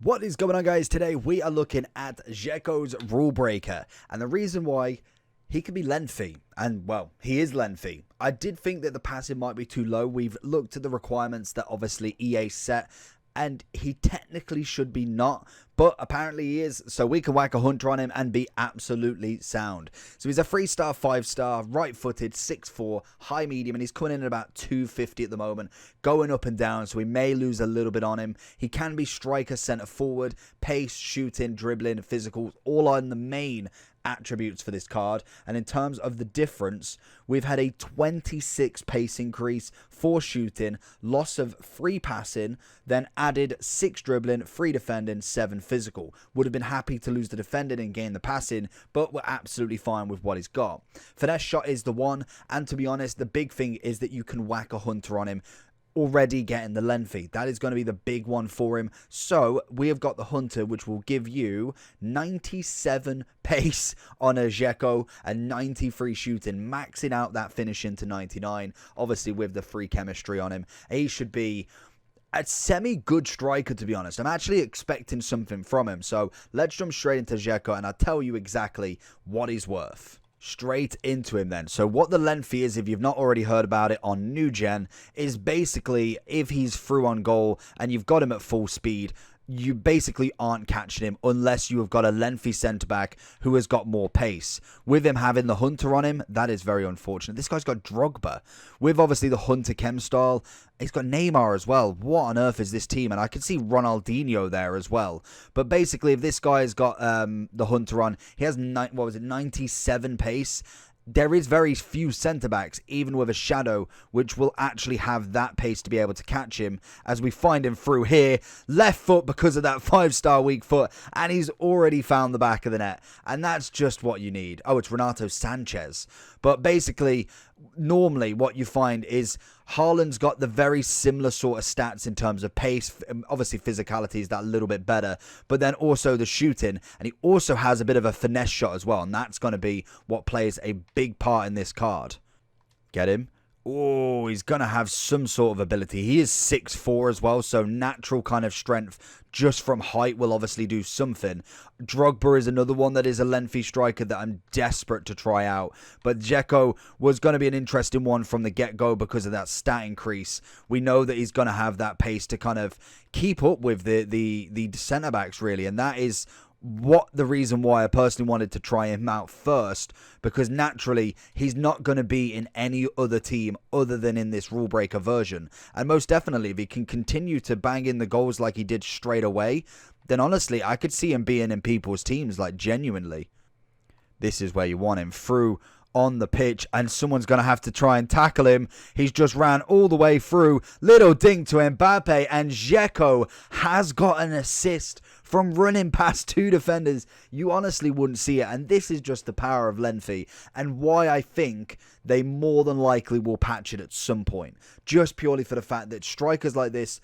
What is going on, guys? Today we are looking at Dzeko's rule breaker, and the reason why he can be lengthy, and well, he is lengthy. I did think that the passing might be too low. We've looked at the requirements that obviously EA set, and he technically should be not, but apparently he is, so we can whack a hunter on him and be absolutely sound. So he's a 3-star, 5-star, right-footed, 6'4", high medium, and he's coming in at about 250 at the moment, going up and down, so we may lose a little bit on him. He can be striker, centre forward, pace, shooting, dribbling, physical, all on the main attributes for this card. And in terms of the difference, we've had a 26 pace increase, 4 shooting, loss of 3 passing, then added 6 dribbling, 3 defending, 7 physical. Would have been happy to lose the defending and gain the passing, but we're absolutely fine with what he's got. Finesse shot is the one, and to be honest, the big thing is that you can whack a hunter on him, already getting the lengthy. That is going to be the big one for him. So we have got the hunter, which will give you 97 pace on a Dzeko and 93 shooting, maxing out that finishing to 99, obviously with the free chemistry on him. He should be a semi-good striker, to be honest. I'm actually expecting something from him. So let's jump straight into Dzeko, and I'll tell you exactly what he's worth. Straight into him then. So what the lengthy is, if you've not already heard about it on new gen, is basically if he's through on goal and you've got him at full speed, you basically aren't catching him unless you have got a lengthy centre-back who has got more pace. With him having the hunter on him, that is very unfortunate. This guy's got Drogba. With obviously the hunter chem style, he's got Neymar as well. What on earth is this team? And I can see Ronaldinho there as well. But basically, if this guy's got the hunter on, he has 97 pace. There is very few centre-backs, even with a shadow, which will actually have that pace to be able to catch him, as we find him through here. Left foot because of that 5-star weak foot, and he's already found the back of the net. And that's just what you need. Oh, it's Renato Sanchez. But basically, normally what you find is Haaland's got the very similar sort of stats in terms of pace. Obviously, physicality is that little bit better, but then also the shooting, and he also has a bit of a finesse shot as well, and that's going to be what plays a big part in this card. Get him? Oh, he's going to have some sort of ability. He is 6'4" as well, so natural kind of strength just from height will obviously do something. Drogba is another one that is a lengthy striker that I'm desperate to try out. But Dzeko was going to be an interesting one from the get-go because of that stat increase. We know that he's going to have that pace to kind of keep up with the centre-backs, really, and that is the reason why I personally wanted to try him out first, because naturally he's not going to be in any other team other than in this rule breaker version. And most definitely, if he can continue to bang in the goals like he did straight away, then honestly I could see him being in people's teams, like genuinely. This is where you want him, through on the pitch, and someone's going to have to try and tackle him. He's just ran all the way through. Little dink to Mbappe, and Dzeko has got an assist from running past 2 defenders. You honestly wouldn't see it, and this is just the power of lengthy, and why I think they more than likely will patch it at some point, just purely for the fact that strikers like this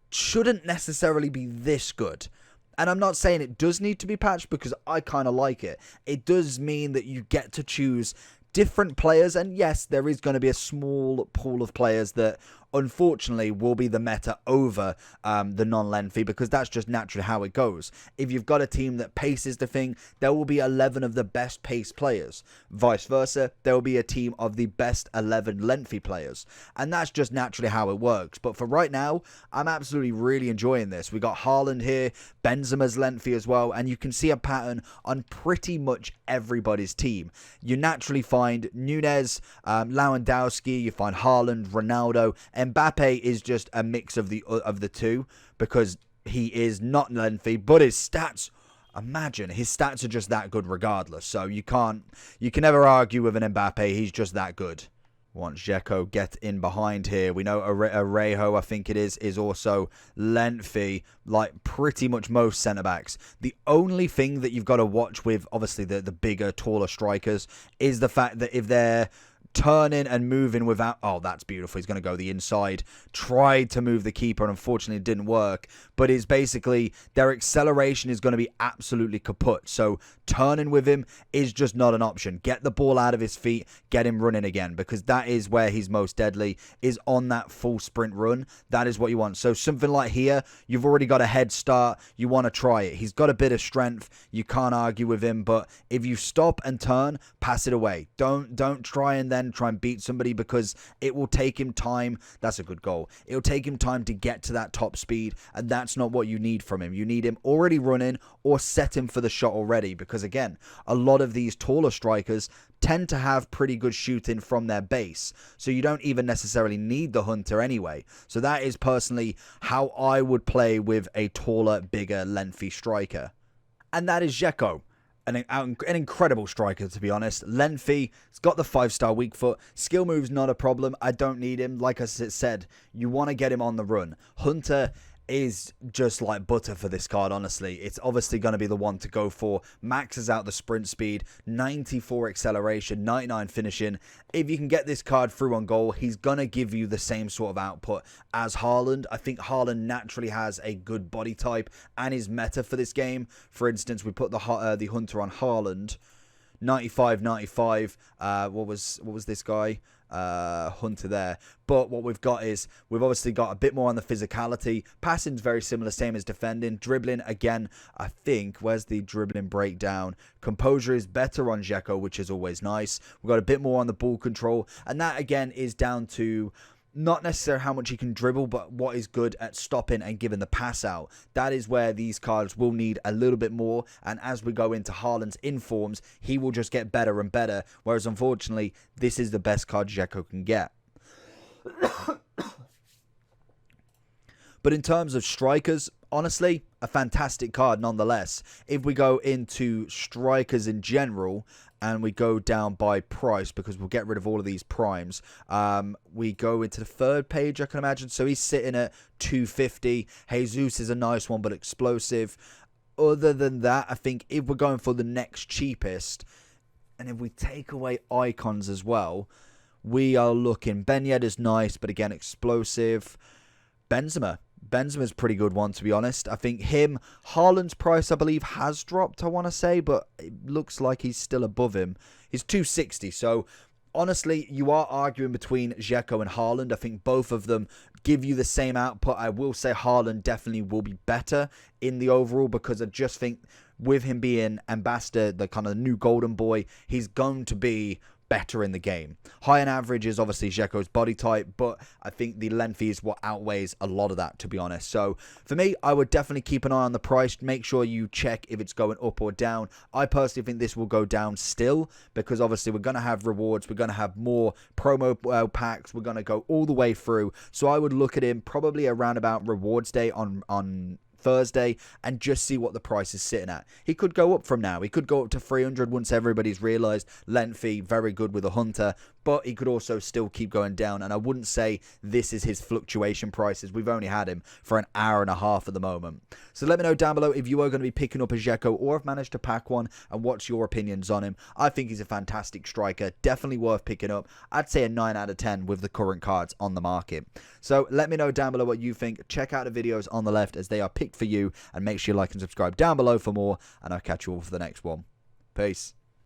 shouldn't necessarily be this good. And I'm not saying it does need to be patched, because I kind of like it. It does mean that you get to choose different players, and yes, there is going to be a small pool of players that unfortunately will be the meta over the non-lengthy, because that's just naturally how it goes. If you've got a team that paces the thing, there will be 11 of the best pace players. Vice versa, there will be a team of the best 11 lengthy players, and that's just naturally how it works. But for right now, I'm absolutely really enjoying this. We got Haaland here, Benzema's lengthy as well, and you can see a pattern on pretty much everybody's team. You naturally find Nunez, Lewandowski, you find Haaland, Ronaldo. Mbappe is just a mix of the two, because he is not lengthy, but his stats, imagine, his stats are just that good regardless. So you can never argue with an Mbappe. He's just that good. Once Dzeko get in behind here, we know Arejo, I think it is also lengthy, like pretty much most centre-backs. The only thing that you've got to watch with, obviously, the bigger, taller strikers is the fact that if they're turning and moving without... Oh, that's beautiful. He's going to go the inside. Tried to move the keeper and unfortunately it didn't work. But it's basically their acceleration is going to be absolutely kaput. So turning with him is just not an option. Get the ball out of his feet. Get him running again, because that is where he's most deadly, is on that full sprint run. That is what you want. So something like here, you've already got a head start. You want to try it. He's got a bit of strength. You can't argue with him. But if you stop and turn, pass it away. Don't try and then try and beat somebody, because it will take him time. That's a good goal. It'll take him time to get to that top speed, and that's not what you need from him. You need him already running or set him for the shot already, because again, a lot of these taller strikers tend to have pretty good shooting from their base, so you don't even necessarily need the hunter anyway. So that is personally how I would play with a taller, bigger, lengthy striker. And that is Dzeko. An incredible striker, to be honest. Lengthy, he's got the 5-star weak foot. Skill move's not a problem. I don't need him. Like I said, you want to get him on the run. Hunter is just like butter for this card, honestly. It's obviously going to be the one to go for. Maxes out the sprint speed, 94 acceleration, 99 finishing. If you can get this card through on goal, he's going to give you the same sort of output as Haaland. I think Haaland naturally has a good body type and is meta for this game. For instance, we put the Hunter on Haaland. 95. What was this guy? Hunter there. But what we've got is, we've obviously got a bit more on the physicality. Passing's very similar, same as defending. Dribbling, again, I think, where's the dribbling breakdown? Composure is better on Dzeko, which is always nice. We've got a bit more on the ball control, and that again is down to not necessarily how much he can dribble, but what is good at stopping and giving the pass out. That is where these cards will need a little bit more. And as we go into Haaland's informs, he will just get better and better. Whereas, unfortunately, this is the best card Dzeko can get. But in terms of strikers, honestly, a fantastic card nonetheless. If we go into strikers in general, and we go down by price, because we'll get rid of all of these primes. We go into the third page, I can imagine. So he's sitting at 250. Jesus is a nice one, but explosive. Other than that, I think if we're going for the next cheapest, and if we take away icons as well, we are looking... Ben Yedder's nice, but again, explosive. Benzema's a pretty good one, to be honest. I think him, Haaland's price, I believe, has dropped, I want to say, but it looks like he's still above him. He's 260, so honestly, you are arguing between Dzeko and Haaland. I think both of them give you the same output. I will say Haaland definitely will be better in the overall, because I just think with him being ambassador, the kind of new golden boy, he's going to be better in the game. High and average is obviously Dzeko's body type, but I think the lengthy is what outweighs a lot of that, to be honest. So for me, I would definitely keep an eye on the price. Make sure you check if it's going up or down. I personally think this will go down still, because obviously we're going to have rewards. We're going to have more promo packs. We're going to go all the way through. So I would look at him probably around about rewards day on Thursday and just see what the price is sitting at. He could go up from now. He could go up to 300 once everybody's realized lengthy, very good with a hunter, but he could also still keep going down. And I wouldn't say this is his fluctuation prices. We've only had him for an hour and a half at the moment. So let me know down below if you are going to be picking up a Dzeko or have managed to pack one, and what's your opinions on him. I think he's a fantastic striker, definitely worth picking up. I'd say a 9 out of 10 with the current cards on the market. So let me know down below what you think. Check out the videos on the left as they are picked for you, and make sure you like and subscribe down below for more, and I'll catch you all for the next one. Peace.